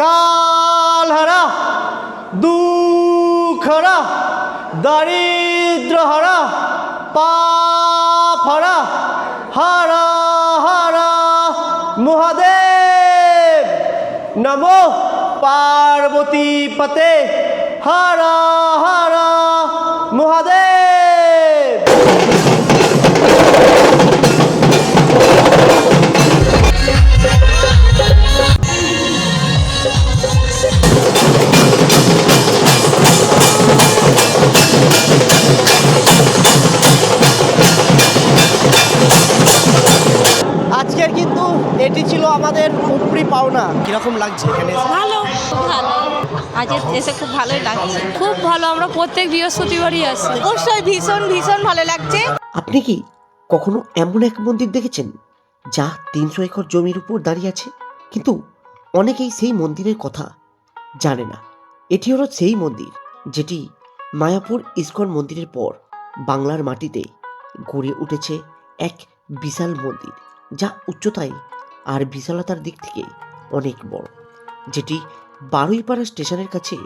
কালহারা, দুঃখহারা, দারিদ্রহারা, পাপহারা, হারা হারা মহাদেব। নমো পার্বতী পতে, হারা হারা মহাদেব। আজকের কিন্তু এটি ছিল আমাদের উপরি পাওনা। কিরকম লাগছে এখানে? ভালো, খুব ভালো। আজ এসে খুব ভালোই লাগছে, খুব ভালো। আমরা প্রত্যেক বৃহস্পতিবারই আসি। অবশ্যই ভীষণ ভীষণ ভালো লাগছে। আপনি কি কখনো এমন এক মন্দির দেখেছেন যা 300 একর জমির উপর দাঁড়িয়ে আছে? কিন্তু অনেকেই সেই মন্দিরের কথা জানে না। এটি হলো সেই মন্দির যেটি মায়াপুর ইস্কন মন্দিরের পর বাংলার মাটিতে গড়ে উঠেছে এক বিশাল মন্দির, যা উচ্চতায় আর বিশালতার দিক থেকে অনেক বড়, যেটি বারুইপাড়া স্টেশনের কাছে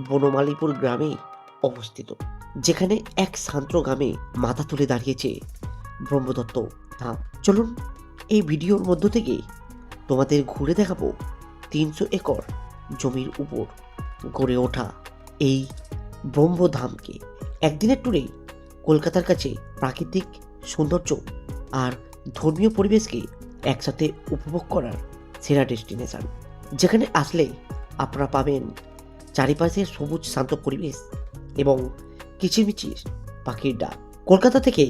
বনমালীপুর গ্রামে অবস্থিত, যেখানে এক শান্ত গ্রামে মাথা তুলে দাঁড়িয়েছে ব্রহ্মদত্ত ধাম। চলুন এই ভিডিওর মধ্য থেকে তোমাদের ঘুরে দেখাবো 300 একর জমির উপর গড়ে ওঠা এই ব্রহ্মধামকে। একদিনের ট্যুরে কলকাতার কাছে প্রাকৃতিক সৌন্দর্য আর ধর্মীয় পরিবেশকে একসাথে উপভোগ করার সেরা ডেস্টিনেশন, যেখানে আসলে আপনারা পাবেন চারিপাশে সবুজ শান্ত পরিবেশ এবং কিচিরমিচির পাখির ডাক। কলকাতা থেকে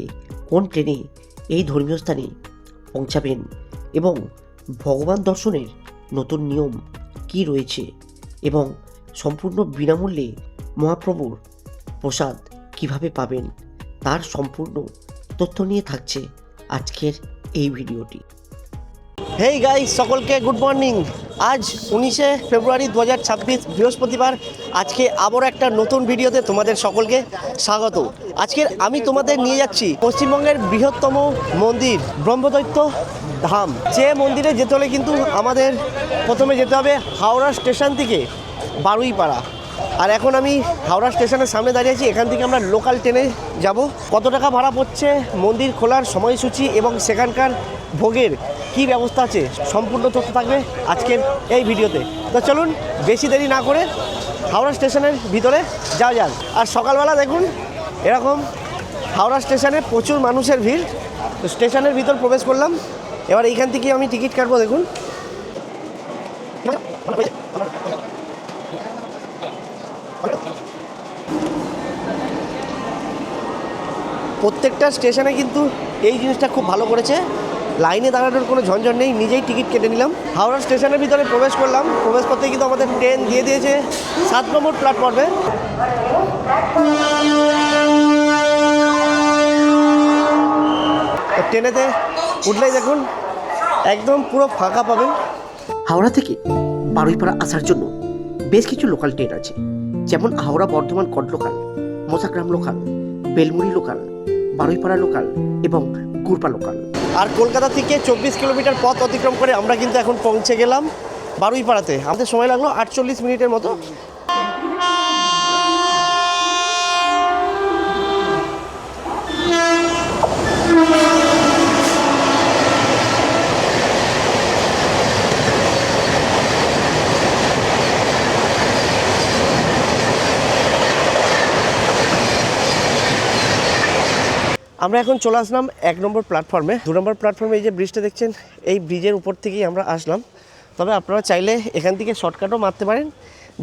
কোন ট্রেনে এই ধর্মীয় স্থানে পৌঁছাবেন এবং ভগবান দর্শনের নতুন নিয়ম কি রয়েছে এবং সম্পূর্ণ বিনামূল্যে মহাপ্রভুর প্রসাদ কিভাবে পাবেন, তার সম্পূর্ণ তথ্য নিয়ে থাকছে আজকের এই ভিডিওটি। হেই গাইস, সকলকে গুড মর্নিং। আজ 19শে ফেব্রুয়ারি 2026 বৃহস্পতিবার। আজকে আবার একটা নতুন ভিডিওতে তোমাদের সকলকে স্বাগত। আজকের আমি তোমাদের নিয়ে যাচ্ছি পশ্চিমবঙ্গের বৃহত্তম মন্দির ব্রহ্মদৈত্য ধাম। যে মন্দিরে যেতে হলে কিন্তু আমাদের প্রথমে যেতে হবে হাওড়া স্টেশন থেকে বারুইপাড়া। আর এখন আমি হাওড়া স্টেশনের সামনে দাঁড়িয়ে আছি। এখান থেকে আমরা লোকাল ট্রেনে যাব। কত টাকা ভাড়া পড়ছে, মন্দির খোলার সময়সূচি এবং সেখানকার ভোগের কী ব্যবস্থা আছে, সম্পূর্ণ তথ্য থাকবে আজকের এই ভিডিওতে। তো চলুন বেশি দেরি না করে হাওড়া স্টেশনের ভিতরে যাওয়া যাক। আর সকালবেলা দেখুন এরকম হাওড়া স্টেশনে প্রচুর মানুষের ভিড়। তো স্টেশনের ভিতর প্রবেশ করলাম। এবার এইখান থেকে আমি টিকিট কাটবো। দেখুন প্রত্যেকটা স্টেশনে কিন্তু এই জিনিসটা খুব ভালো করেছে, লাইনে দাঁড়ানোর কোনো ঝঞ্ঝট নেই, নিজেই টিকিট কেটে নিলাম। হাওড়া স্টেশনের ভিতরে প্রবেশ করলাম। প্রবেশ করতে কিন্তু আমাদের ট্রেন দিয়ে দিয়েছে 7 নম্বর প্ল্যাটফর্মে। ট্রেনেতে উঠলেই দেখুন একদম পুরো ফাঁকা পাবেন। হাওড়া থেকে বারুইপাড়া আসার জন্য বেশ কিছু লোকাল ট্রেন আছে, যেমন হাওড়া বর্ধমান কট local, Mashagram local, Belmuri local, Baruipara local এবং গুরপা লোকাল। আর কলকাতা থেকে 24 কিলোমিটার পথ অতিক্রম করে আমরা কিন্তু এখন পৌঁছে গেলাম বারুইপাড়াতে। আমাদের সময় লাগলো 48 মিনিটের মতো। আমরা এখন চলে আসলাম 1 নম্বর প্ল্যাটফর্মে। 2 নম্বর প্ল্যাটফর্মে এই যে ব্রিজটা দেখছেন, এই ব্রিজের উপর থেকেই আমরা আসলাম। তবে আপনারা চাইলে এখান থেকে শর্টকাটও মারতে পারেন,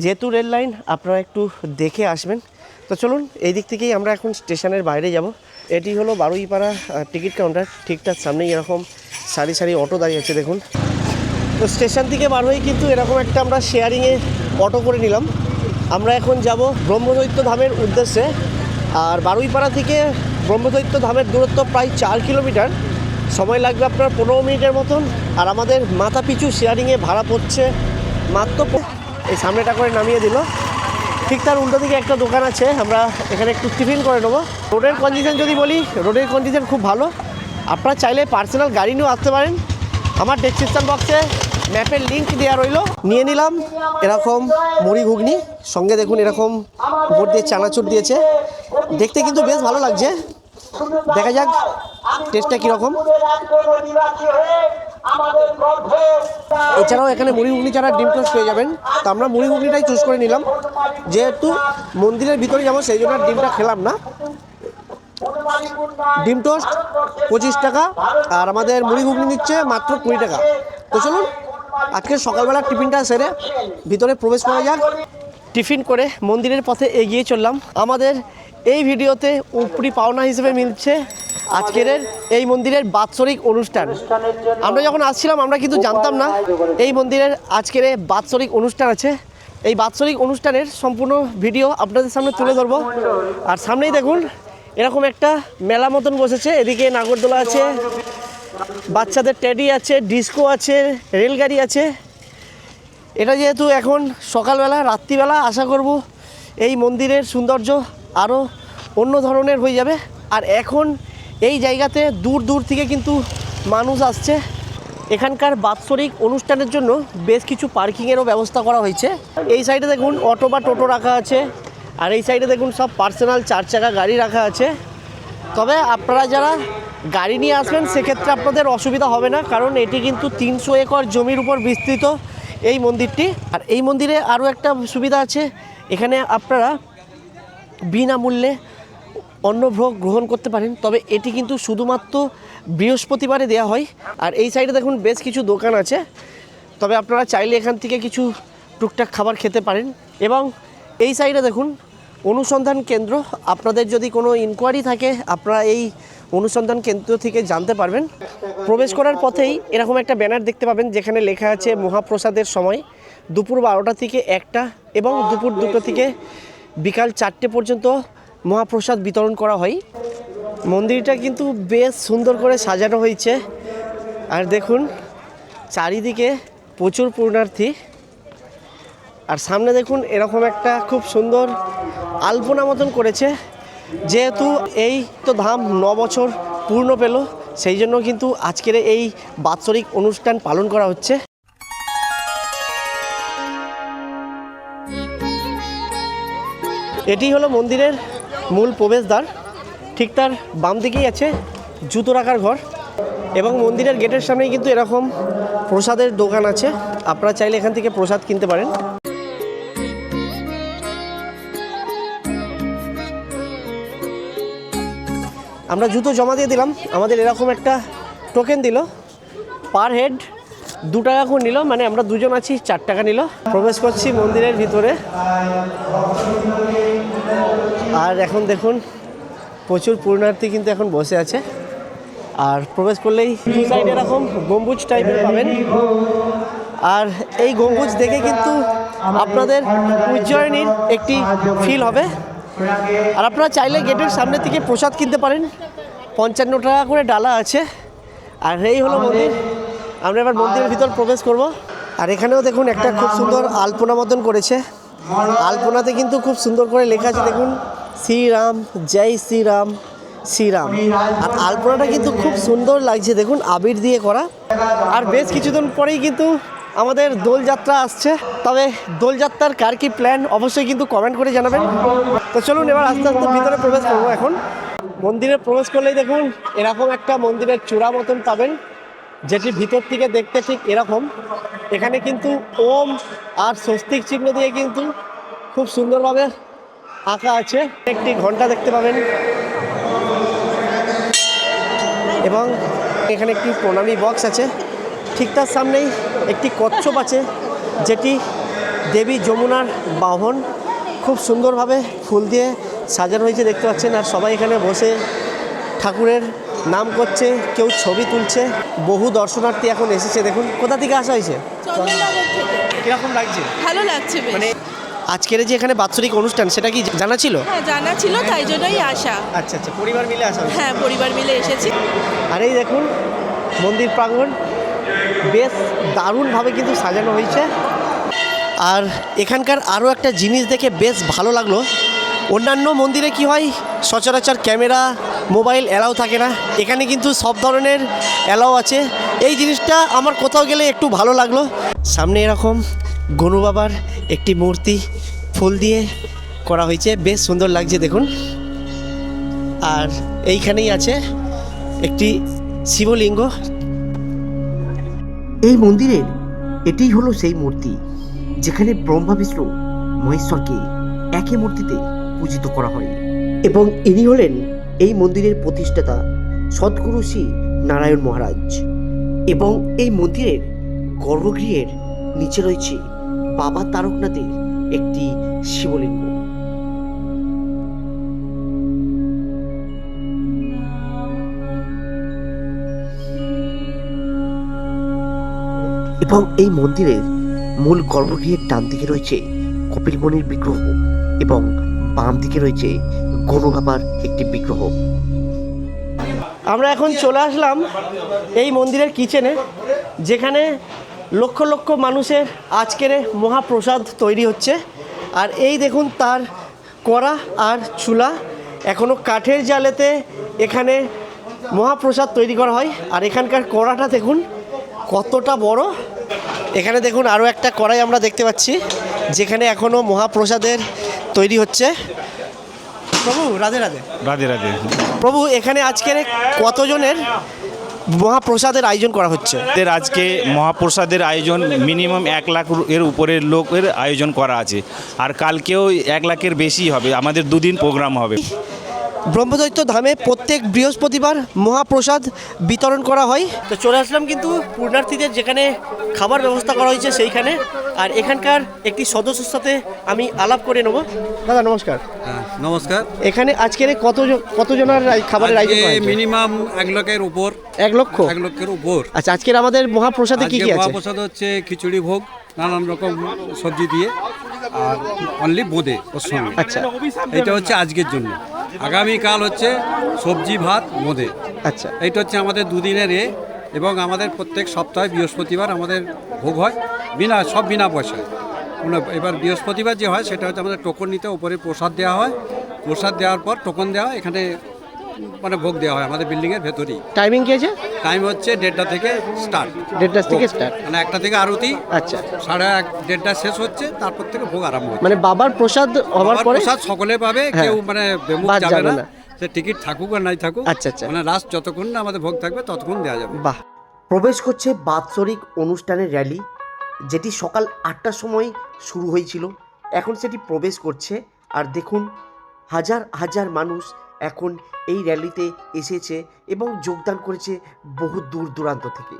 যেহেতু রেল লাইন আপনারা একটু দেখে আসবেন। তো চলুন এই দিক থেকেই আমরা এখন স্টেশনের বাইরে যাব। এটি হলো বারুইপাড়া টিকিট কাউন্টার। ঠিকঠাক সামনেই এরকম সারি সারি অটো দাঁড়িয়ে আছে দেখুন। তো স্টেশন থেকে বার হয়ে কিন্তু এরকম একটা আমরা শেয়ারিংয়ে অটো করে নিলাম। আমরা এখন যাব ব্রহ্মদৈত্য ধামের উদ্দেশ্যে। আর বারুইপাড়া থেকে ব্রহ্মদৈত্য ধামের দূরত্ব প্রায় 4 কিলোমিটার। সময় লাগবে আপনার 15 মিনিটের মতন। আর আমাদের মাথা পিছু শেয়ারিংয়ে ভাড়া পড়ছে মাত্র, এই সামনেটা করে নামিয়ে দিল। ঠিক তার উল্টো দিকে একটা দোকান আছে, আমরা এখানে একটু টিফিন করে নেবো। রোডের কন্ডিশন যদি বলি, রোডের কন্ডিশন খুব ভালো। আপনারা চাইলে পার্সোনাল গাড়ি নিয়েও আসতে পারেন। আমার ডেসক্রিপশন বক্সে ম্যাপের লিঙ্ক দেওয়া রইলো। নিয়ে নিলাম এরকম মুড়ি ঘুগনি, সঙ্গে দেখুন এরকম উপর দিয়ে চানাচুর দিয়েছে, দেখতে কিন্তু বেশ ভালো লাগছে। দেখা যাক টেস্টটা কীরকম। এছাড়াও এখানে মুড়ি ঘুগনি ছাড়া ডিম টোস্ট পেয়ে যাবেন, তো আমরা মুড়ি ঘুগনিটাই চুজ করে নিলাম, যেহেতু মন্দিরের ভিতরে যাবো সেই জন্য ডিমটা খেলাম না। ডিম টোস্ট 25 টাকা আর আমাদের মুড়ি ঘুগনি নিচ্ছে মাত্র 20 টাকা। তো চলুন আজকে সকালবেলা টিফিনটা সেরে ভিতরে প্রবেশ করা যাক। টিফিন করে মন্দিরের পথে এগিয়ে চললাম। আমাদের এই ভিডিওতে উপরি পাওনা হিসেবে মিলছে আজকের এই মন্দিরের বাৎসরিক অনুষ্ঠান। আমরা যখন আসছিলাম আমরা কিন্তু জানতাম না এই মন্দিরের আজকের বাৎসরিক অনুষ্ঠান আছে। এই বাৎসরিক অনুষ্ঠানের সম্পূর্ণ ভিডিও আপনাদের সামনে তুলে ধরবো। আর সামনেই দেখুন এরকম একটা মেলা মতন বসেছে, এদিকে নাগরদোলা আছে, বাচ্চাদের টেডি আছে, ডিস্কো আছে, রেলগাড়ি আছে। এটা যেহেতু এখন সকালবেলা, রাত্রিবেলা আশা করব এই মন্দিরের সৌন্দর্য আরও অন্য ধরনের হয়ে যাবে। আর এখন এই জায়গাতে দূর দূর থেকে কিন্তু মানুষ আসছে। এখানকার বাৎসরিক অনুষ্ঠানের জন্য বেশ কিছু পার্কিংয়েরও ব্যবস্থা করা হয়েছে। এই সাইডে দেখুন অটো বা টোটো রাখা আছে, আর এই সাইডে দেখুন সব পার্সোনাল 4 চাকা গাড়ি রাখা আছে। তবে আপনারা যারা গাড়ি নিয়ে আসবেন সেক্ষেত্রে আপনাদের অসুবিধা হবে না, কারণ এটি কিন্তু 300 একর জমির উপর বিস্তৃত এই মন্দিরটি। আর এই মন্দিরে আরও একটা সুবিধা আছে, এখানে আপনারা বিনামূল্যে অন্নভোগ গ্রহণ করতে পারেন। তবে এটি কিন্তু শুধুমাত্র বৃহস্পতিবারে দেওয়া হয়। আর এই সাইডে দেখুন বেশ কিছু দোকান আছে, তবে আপনারা চাইলে এখান থেকে কিছু টুকটাক খাবার খেতে পারেন। এবং এই সাইডে দেখুন অনুসন্ধান কেন্দ্র, আপনাদের যদি কোনো ইনকোয়ারি থাকে আপনারা এই অনুসন্ধান কেন্দ্র থেকে জানতে পারবেন। প্রবেশ করার পথেই এরকম একটা ব্যানার দেখতে পাবেন যেখানে লেখা আছে মহাপ্রসাদের সময় দুপুর 12টা থেকে 1টা এবং দুপুর 2টো থেকে বিকাল 4টে পর্যন্ত মহাপ্রসাদ বিতরণ করা হয়। মন্দিরটা কিন্তু বেশ সুন্দর করে সাজানো হয়েছে। আর দেখুন চারিদিকে প্রচুর পুণ্যার্থী। আর সামনে দেখুন এরকম একটা খুব সুন্দর আলপনা মতন করেছে, যেহেতু এই তো ধাম 9 বছর পূর্ণ পেল, সেই জন্য কিন্তু আজকের এই বাৎসরিক অনুষ্ঠান পালন করা হচ্ছে। এটি হলো মন্দিরের মূল প্রবেশদ্বার, ঠিক তার বাম দিকেই আছে জুতো রাখার ঘর। এবং মন্দিরের গেটের সামনেই কিন্তু এরকম প্রসাদের দোকান আছে, আপনারা চাইলে এখান থেকে প্রসাদ কিনতে পারেন। আমরা জুতো জমা দিয়ে দিলাম, আমাদের এরকম একটা টোকেন দিল, পার হেড 2 টাকা করে নিল, মানে আমরা দুজন আছি 4 টাকা নিল। প্রবেশ করছি মন্দিরের ভিতরে। আর এখন দেখুন প্রচুর পুণ্যার্থী কিন্তু এখন বসে আছে। আর প্রবেশ করলেই দু সাইডে এরকম গম্বুজ টাইপের পাবেন। আর এই গম্বুজ দেখে কিন্তু আপনাদের উজ্জয়িনীর একটি ফিল হবে। আর আপনারা চাইলে গেটের সামনে থেকে প্রসাদ কিনতে পারেন, 55 টাকা করে ডালা আছে। আর এই হলো মন্দির, আমরা এবার মন্দিরের ভিতর প্রবেশ করব। আর এখানেও দেখুন একটা খুব সুন্দর আলপনা মতন করেছে, আলপনাতে কিন্তু খুব সুন্দর করে লেখা আছে দেখুন শ্রীরাম জয় শ্রীরাম শ্রীরাম। আর আলপনাটা কিন্তু খুব সুন্দর লাগছে দেখুন, আবির দিয়ে করা। আর বেশ কিছুদিন পরেই কিন্তু আমাদের দোলযাত্রা আসছে, তবে দোলযাত্রার কার কি প্ল্যান অবশ্যই কিন্তু কমেন্ট করে জানাবেন। তো চলুন এবার আস্তে আস্তে ভিতরে প্রবেশ করবো। এখন মন্দিরে প্রবেশ করলেই দেখুন এরকম একটা মন্দিরের চূড়া মতন পাবেন, যেটি ভিতর থেকে দেখতে ঠিক এরকম। এখানে কিন্তু ওম আর স্বস্তিক চিহ্ন দিয়ে কিন্তু খুব সুন্দরভাবে আঁকা আছে। একটি ঘন্টা দেখতে পাবেন এবং এখানে একটি প্রণামী বক্স আছে। ঠিক তার সামনেই একটি কচ্ছপ আছে, যেটি দেবী যমুনার বাহন। খুব সুন্দরভাবে ফুল দিয়ে সাজানো হয়েছে দেখতে পাচ্ছেন। আর সবাই এখানে বসে ঠাকুরের নাম করছে, কেউ ছবি তুলছে। বহু দর্শনার্থী এখন এসেছে দেখুন। কোথা থেকে আসা হয়েছে? কিরকম লাগছে? ভালো লাগছে বেশ। মানে আজকের যে এখানে বাৎসরিক অনুষ্ঠান সেটা কি জানা ছিল? হ্যাঁ জানা ছিল, তাই জন্যই আসা। আচ্ছা আচ্ছা, পরিবার মিলে আসা হয়েছে? হ্যাঁ পরিবার মিলে এসেছি। আর এই দেখুন মন্দির প্রাঙ্গণ বেশ দারুণভাবে কিন্তু সাজানো হয়েছে। আর এখানকার আরও একটা জিনিস দেখে বেশ ভালো লাগলো, অন্যান্য মন্দিরে কি হয়, সচরাচর ক্যামেরা মোবাইল অ্যালাউ থাকে না, এখানে কিন্তু সব ধরনের অ্যালাউ আছে। এই জিনিসটা আমার কোথাও গেলে একটু ভালো লাগলো। সামনে এরকম গনু বাবার একটি মূর্তি ফুল দিয়ে করা হয়েছে, বেশ সুন্দর লাগছে দেখুন। আর এইখানেই আছে একটি শিবলিঙ্গ। এই মন্দিরের এটাই হলো সেই মূর্তি যেখানে ব্রহ্মা বিষ্ণু মহেশ্বরকে একই মূর্তিতে পূজিত করা হয়, এবং ইনি হলেন এই মন্দিরের প্রতিষ্ঠাতা সদ্গুরু শ্রী নারায়ণ মহারাজ। এবং এই মন্দিরের গর্ভগৃহের নিচে রয়েছে বাবা তারকনাথের একটি শিবলিঙ্গ। এবং এই মন্দিরের মূল গর্ভগৃহের ডান দিকে রয়েছে কপিলমুনির বিগ্রহ এবং বাম দিকে রয়েছে গনু বাবার একটি বিগ্রহ। আমরা এখন চলে আসলাম এই মন্দিরের কিচেনে, যেখানে লক্ষ লক্ষ মানুষের আজকের মহাপ্রসাদ তৈরি হচ্ছে। আর এই দেখুন তার কড়া আর চুলা, এখনও কাঠের জালেতে এখানে মহাপ্রসাদ তৈরি করা হয়। আর এখানকার কড়াটা দেখুন কতটা বড়। এখানে দেখুন আরও একটা কড়াই আমরা দেখতে পাচ্ছি, যেখানে এখনও মহাপ্রসাদের তৈরি হচ্ছে। প্রভু রাধে রাধে। রাধে রাধে। প্রভু, এখানে আজকের কতজনের মহাপ্রসাদের আয়োজন করা হচ্ছে? এদের আজকে মহাপ্রসাদের আয়োজন মিনিমাম 1 লাখ এর উপরের লোকের আয়োজন করা আছে, আর কালকেও 1 লাখের বেশি হবে। আমাদের 2 দিন প্রোগ্রাম হবে। ব্রহ্মদৈত্য ধামে প্রত্যেক বৃহস্পতিবার মহাপ্রসাদ বিতরণ করা হয়। তো চলে আসলাম কিন্তু পূর্ণার্থীদের যেখানে খাবার ব্যবস্থা করা হয়েছে সেইখানে। আর এখানকার একটি সদস্যের সাথে আমি আলাপ করে নেব। দাদা নমস্কার। নমস্কার। এখানে আজকের কতজনের খাবারের আয়োজন করা হয়েছে? মিনিমাম 1 লাখের উপর। 1 লক্ষ? 1 লক্ষের উপর। আচ্ছা, আজকের আমাদের মহাপ্রসাদে কি কি আছে? মহাপ্রসাদ হচ্ছে খিচুড়ি ভোগ, নানান রকম সবজি দিয়ে, আর অনলি বোঁদে ওর সঙ্গে। আচ্ছা, এটা হচ্ছে আজকের জন্য। আগামীকাল হচ্ছে সবজি ভাত বোঁদে। আচ্ছা, এইটা হচ্ছে আমাদের 2 দিনের এবং আমাদের প্রত্যেক সপ্তাহে বৃহস্পতিবার আমাদের ভোগ হয়, বিনা পয়সায়। এবার বৃহস্পতিবার যে হয় সেটা হচ্ছে আমাদের টোকন নিতে, উপরে প্রসাদ দেওয়া হয়, প্রসাদ দেওয়ার পর টোকন দেওয়া হয়, এখানে মানে ভোগ দেওয়া হয় আমাদের বিল্ডিংয়ের ভেতরেই। টাইমিং কি আছে? টাইম হচ্ছে 1:30 থেকে স্টার্ট। 1:30 থেকে স্টার্ট? মানে 1টা থেকে আরতি। আচ্ছা, 1:30 শেষ হচ্ছে, তারপর থেকে ভোগ আরম্ভ হয়। মানে বাবার প্রসাদ হওয়ার বাবার পরে প্রসাদ সকলে পাবে, হ্যাঁ, কেউ মানে বেমুখ বাদ যাবে যাবে না। না। সে টিকিট থাকুক আর নাই থাকুক, আচ্ছা, আচ্ছা। মানে লাস্ট যতক্ষণ না আমাদের ভোগ থাকবে ততক্ষণ দেওয়া যাবে। বাহ। প্রবেশ করছে বাৎসরিক অনুষ্ঠানের র্যালি, যেটি সকাল 8টার সময় শুরু হয়েছিল, এখন সেটি প্রবেশ করছে। আর দেখুন হাজার হাজার মানুষ এখন এই র্যালিতে এসেছে এবং যোগদান করেছে বহু দূর দূরান্ত থেকে।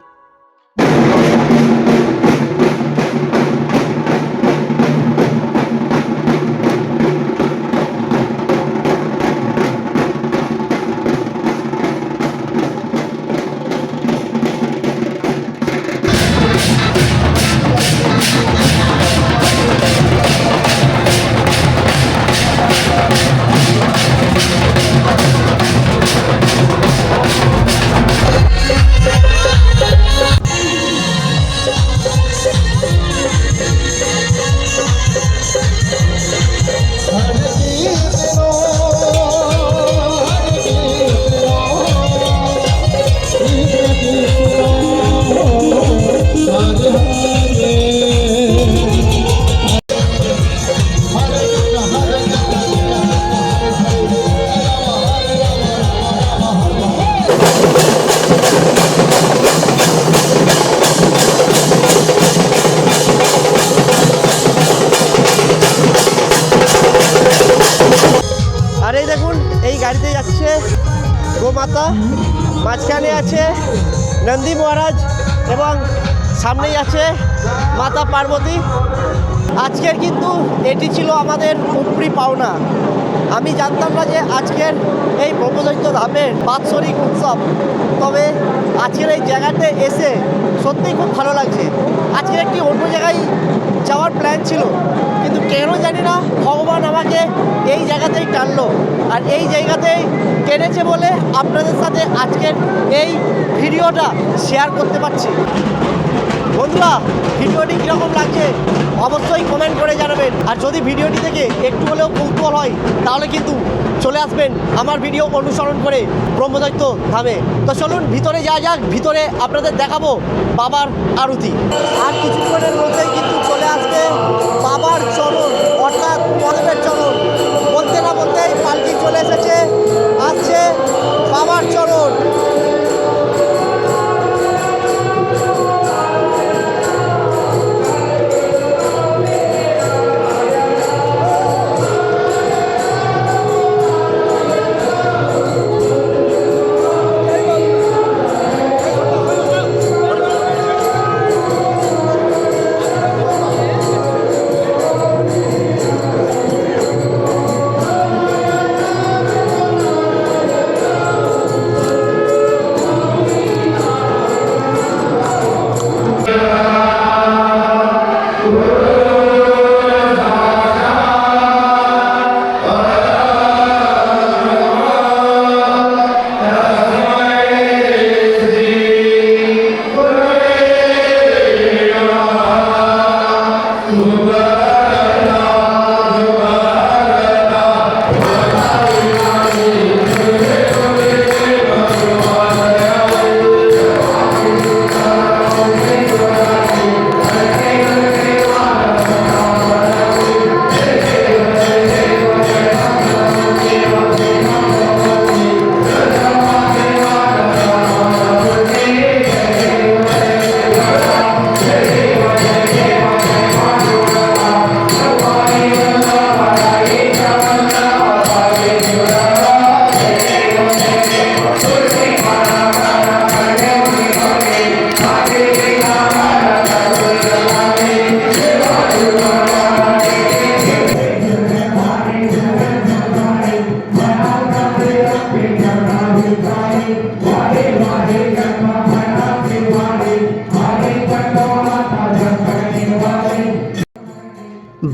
আর এই দেখুন এই গাড়িতে যাচ্ছে গোমাতা, মাঝখানে আছে নন্দী মহারাজ এবং সামনেই আছে মাতা পার্বতী। আজকের কিন্তু এটি ছিল আমাদের উপরি পাওনা। আমি জানতাম না যে আজকের এই ব্রহ্মদৈত্য ধামের বাৎসরিক উৎসব, তবে আজকের এই জায়গাতে এসে সত্যিই খুব ভালো লাগছে। আজকের একটি অন্য জায়গায় যাওয়ার প্ল্যান ছিল, কিন্তু কেন জানি না ভগবান আমাকে এই জায়গাতেই টানলো। আর এই জায়গাতেই টেনেছে বলে আপনাদের সাথে আজকের এই ভিডিওটা শেয়ার করতে পারছি। বন্ধুরা ভিডিওটি কীরকম লাগছে অবশ্যই কমেন্ট করে জানাবেন। আর যদি ভিডিওটি থেকে একটু হলেও কৌতূহল হয় তাহলে কিন্তু চলে আসবেন আমার ভিডিও অনুসরণ করে ব্রহ্মদৈত্য ধামে। তো চলুন ভিতরে যাওয়া যাক, ভিতরে আপনাদের দেখাবো বাবার আরতি। আর কিছুক্ষণের মধ্যেই কিন্তু চলে আসবে বাবার চরণ, অর্থাৎ মহাদেবের চরণ। বলতে না বলতেই পালকি চলে এসেছে, আসছে বাবার চরণ।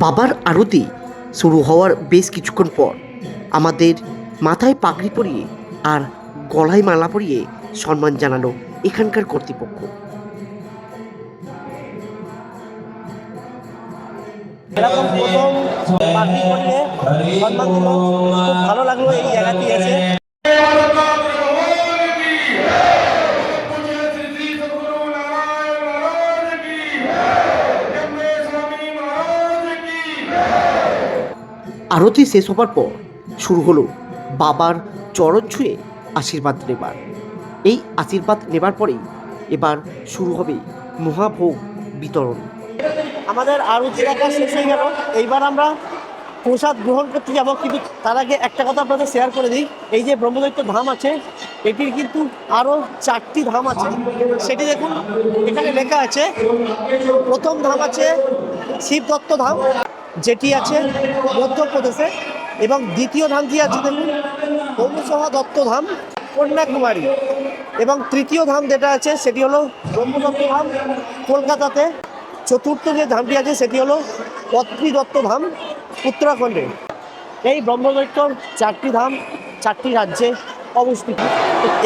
বাবার আরতি শুরু হওয়ার বেশ কিছুক্ষণ পর আমাদের মাথায় পাগড়ি পরিয়ে আর গলায় মালা পরিয়ে সম্মান জানালো এখানকার কর্তৃপক্ষ। এরকম প্রথম পাখি করলে সম্মান দিল, খুব ভালো লাগলো এই জায়গাটি এসে। আরতি শেষ হবার পর শুরু হলো বাবার চরণ ছুঁয়ে আশীর্বাদ নেবার। এই আশীর্বাদ নেবার পরেই এবার শুরু হবে মহাভোগ বিতরণ। আমাদের আরতি দেখা শেষ হয়ে গেল, এইবার আমরা প্রসাদ গ্রহণ করতে যাব। কিন্তু তার আগে একটা কথা আপনাদের শেয়ার করে দিই, এই যে ব্রহ্মদৈত্য ধাম আছে এটির কিন্তু আরও 4টি ধাম আছে। সেটি দেখুন এখানে লেখা আছে। প্রথম ধাম আছে শিবদত্ত ধাম, যেটি আছে মধ্যপ্রদেশে, এবং দ্বিতীয় ধামটি আছে দেখুন অনুসহা দত্ত ধাম কন্যাকুমারী, এবং তৃতীয় ধাম যেটা আছে সেটি হলো ব্রহ্মদত্ত ধাম কলকাতাতে। চতুর্থ যে ধামটি আছে সেটি হলো পত্নী দত্ত ধাম উত্তরাখণ্ডে। এই ব্রহ্মদৈত্যর 4টি ধাম 4টি রাজ্যে অবস্থিত।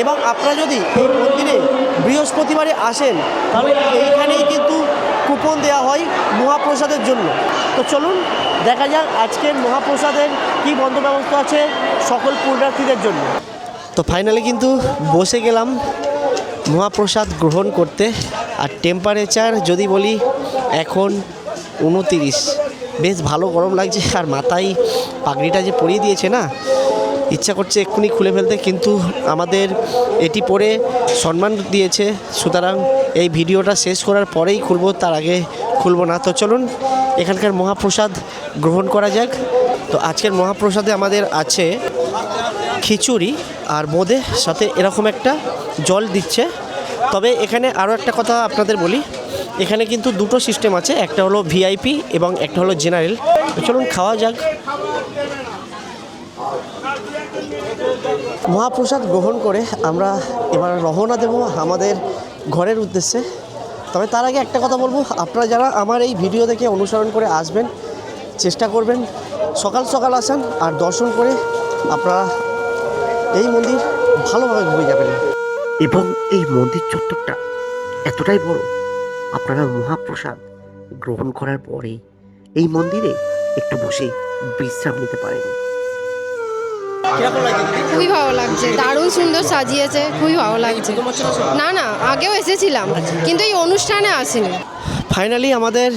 এবং আপনারা যদি এই মন্দিরে বৃহস্পতিবারে আসেন তাহলে এইখানেই কিন্তু কুপন দেওয়া হয় মহাপ্রসাদের জন্য। তো চলুন দেখা যাক আজকের মহাপ্রসাদের কী বন্দোবস্ত আছে সকল পুণ্যার্থীদের জন্য। তো ফাইনালি কিন্তু বসে গেলাম মহাপ্রসাদ গ্রহণ করতে। আর টেম্পারেচার যদি বলি এখন 29, বেশ ভালো গরম লাগছে। আর মাথায় পাগড়িটা যে পরিয়ে দিয়েছে না, ইচ্ছা করছে এক্ষুনি খুলে ফেলতে, কিন্তু আমাদের এটি পরে সম্মান দিয়েছে, সুতরাং এই ভিডিওটা শেষ করার পরেই খুলবো, তার আগে খুলবো না। তো চলুন এখানকার মহাপ্রসাদ গ্রহণ করা যাক। তো আজকের মহাপ্রসাদে আমাদের আছে খিচুড়ি আর বোঁদে, সাথে এরকম একটা জল দিচ্ছে। তবে এখানে আরও একটা কথা আপনাদের বলি, এখানে কিন্তু দুটো সিস্টেম আছে, একটা হলো ভিআইপি এবং একটা হলো জেনারেল। তো চলুন খাওয়া যাক। মহাপ্রসাদ গ্রহণ করে আমরা এবার রওনা দেব আমাদের ঘরের উদ্দেশ্যে। তবে তার আগে একটা কথা বলবো, আপনারা যারা আমার এই ভিডিও দেখে অনুসরণ করে আসবেন, চেষ্টা করবেন সকাল সকাল আসান আর দর্শন করে আপনারা এই মন্দির ভালোভাবে ঘুরে যাবেন। এবং এই মন্দির চত্বরটা এতটাই বড় আপনারা মহাপ্রসাদ গ্রহণ করার পরে এই মন্দিরে একটু বসে বিশ্রাম নিতে পারেন। কিরকম লাগে দিদি? খুবই ভালো লাগছে, দারুণ সুন্দর সাজিয়েছে, খুবই ভালো লাগছে। না না, আগেও এসেছিলাম কিন্তু এই অনুষ্ঠানে আসিনি। ফাইনালি আমাদের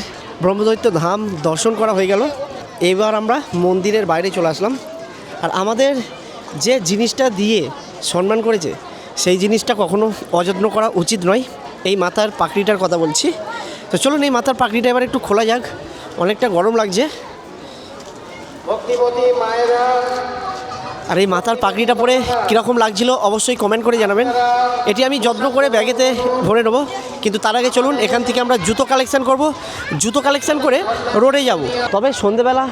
ব্রহ্মদৈত্য ধাম দর্শন করা হয়ে গেল। এবার আমরা মন্দিরের বাইরে চলে আসলাম। আর আমাদের যে জিনিসটা দিয়ে সম্মান করেছে সেই জিনিসটা কখনো অযত্ন করা উচিত নয়। এই মাথার পাকড়িটার কথা বলছি। তো চলুন এই মাথার পাকড়িটা এবার একটু খোলা যাক, অনেকটা গরম লাগছে। আর এই মাথার পাগড়িটা পরে কীরকম লাগছিল অবশ্যই কমেন্ট করে জানাবেন। এটি আমি যত্ন করে ব্যাগেতে ভরে নেবো, কিন্তু তার আগে চলুন এখান থেকে আমরা জুতো কালেকশান করব। জুতো কালেকশান করে রোডে যাব। তবে সন্ধেবেলা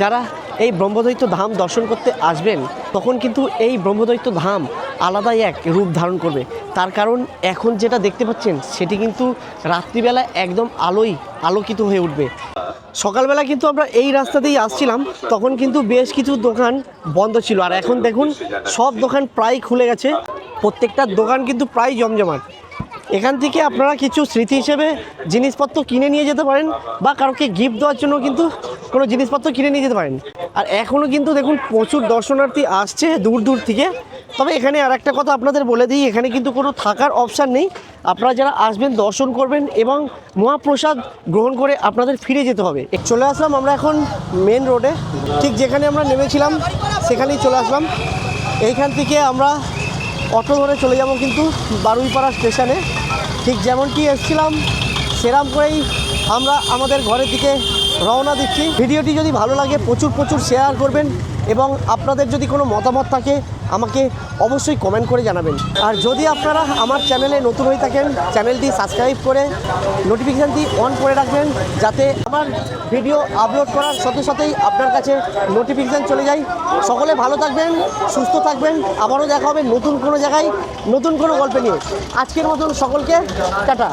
যারা এই ব্রহ্মদৈত্য ধাম দর্শন করতে আসবেন তখন কিন্তু এই ব্রহ্মদৈত্য ধাম আলাদাই এক রূপ ধারণ করবে। তার কারণ এখন যেটা দেখতে পাচ্ছেন সেটি কিন্তু রাত্রিবেলা একদম আলোকিত হয়ে উঠবে। সকালবেলা কিন্তু আমরা এই রাস্তা দিয়েই আসছিলাম, তখন কিন্তু বেশ কিছু দোকান বন্ধ ছিল। আর এখন দেখুন সব দোকান প্রায় খুলে গেছে, প্রত্যেকটা দোকান কিন্তু প্রায় জমজমাট। এখান থেকে আপনারা কিছু স্মৃতি হিসেবে জিনিসপত্র কিনে নিয়ে যেতে পারেন, বা কারোকে গিফট দেওয়ার জন্য কিন্তু কোনো জিনিসপত্র কিনে নিয়ে যেতে পারেন। আর এখনও কিন্তু দেখুন প্রচুর দর্শনার্থী আসছে দূর দূর থেকে। তবে এখানে আর একটা কথা আপনাদের বলে দিই, এখানে কিন্তু কোনো থাকার অপশান নেই। আপনারা যারা আসবেন দর্শন করবেন এবং মহাপ্রসাদ গ্রহণ করে আপনাদের ফিরে যেতে হবে। চলে আসলাম আমরা এখন মেন রোডে, ঠিক যেখানে আমরা নেমেছিলাম সেখানেই চলে আসলাম। এইখান থেকে আমরা অটো ধরে চলে যাব কিন্তু বারুইপাড়া স্টেশনে। ঠিক যেমনটি এসেছিলাম সেরকম করেই আমরা আমাদের ঘরের দিকে রওনা দিচ্ছি। ভিডিওটি যদি ভালো লাগে প্রচুর শেয়ার করবেন, এবং আপনাদের যদি কোনো মতামত থাকে আমাকে অবশ্যই কমেন্ট করে জানাবেন। আর যদি আপনারা আমার চ্যানেলে নতুন হয়ে থাকেন চ্যানেলটি সাবস্ক্রাইব করে নোটিফিকেশানটি অন করে রাখবেন, যাতে আমার ভিডিও আপলোড করার সাথে সাথেই আপনার কাছে নোটিফিকেশান চলে যায়। সকলে ভালো থাকবেন, সুস্থ থাকবেন। আবারও দেখা হবে নতুন কোনো জায়গায় নতুন কোনো গল্প নিয়ে। আজকের মতন সকলকে টাটা।